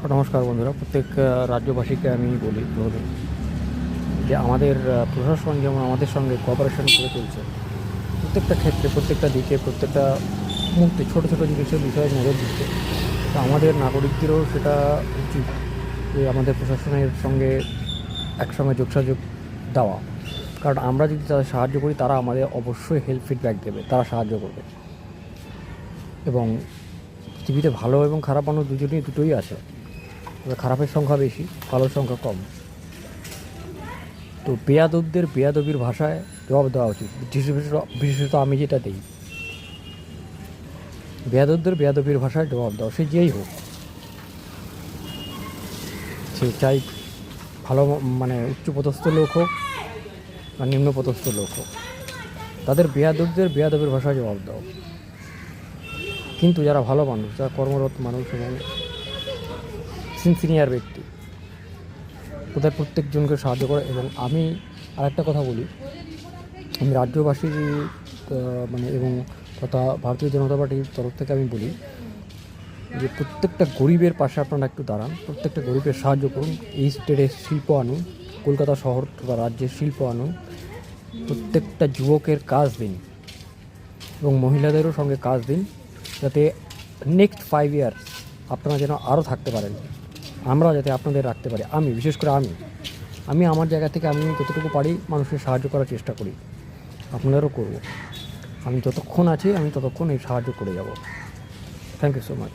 নমস্কার বন্ধুরা, প্রত্যেক রাজ্যবাসীকে আমি বলি প্রথমে যে আমাদের প্রশাসন যেমন আমাদের সঙ্গে কোঅপারেশন করে চলছে, প্রত্যেকটা ক্ষেত্রে, প্রত্যেকটা দিকে, প্রত্যেকটা মুহূর্তে ছোটো ছোটো জিনিসের বিষয়ে নজর দিচ্ছে। তো আমাদের নাগরিকদেরও সেটা উচিত যে আমাদের প্রশাসনের সঙ্গে একসঙ্গে যোগসাযোগ দেওয়া। কারণ আমরা যদি তাদের সাহায্য করি, তারা আমাদের অবশ্যই হেল্প ফিডব্যাক দেবে, তারা সাহায্য করবে। এবং পৃথিবীতে ভালো এবং খারাপ মানুষ দুটোই আছে, তবে খারাপের সংখ্যা বেশি, ভালোর সংখ্যা কম। তো বেয়াদবদের বেয়াদবির ভাষায় জবাব দেওয়া উচিত। বিশেষত আমি যেটা দিই, বেয়াদবদের বেয়াদবির ভাষায় জবাব দাও, সে যেই হোক, সে চাই ভালো মানে উচ্চপদস্থ লোক হোক বা নিম্নপদস্থ লোক হোক, তাদের বেয়াদবদের বেয়াদবির ভাষায় জবাব দাও। কিন্তু যারা ভালো মানুষ, যারা কর্মরত মানুষ এবং সিনিয়র ব্যক্তি, ওদের প্রত্যেকজনকে সাহায্য করে। এবং আমি আরেকটা কথা বলি, আমি রাজ্যবাসীর মানে এবং তথা ভারতীয় জনতা পার্টির তরফ থেকে আমি বলি যে প্রত্যেকটা গরিবের পাশে আপনারা একটু দাঁড়ান, প্রত্যেকটা গরিবের সাহায্য করুন। এই স্টেটের শিল্প আনুন, কলকাতা শহর বা রাজ্যের শিল্প আনুন, প্রত্যেকটা যুবকের কাজ দিন এবং মহিলাদেরও সঙ্গে কাজ দিন, যাতে নেক্সট 5 ইয়ার আপনারা যেন আরও থাকতে পারেন, আমরা যাতে আপনাদের রাখতে পারি। আমি বিশেষ করে আমি আমার জায়গা থেকে আমি যতটুকু পারি মানুষের সাহায্য করার চেষ্টা করি, আপনাদেরও করব। আমি যতক্ষণ আছি আমি ততক্ষণ এই সাহায্য করে যাব। Thank you so much.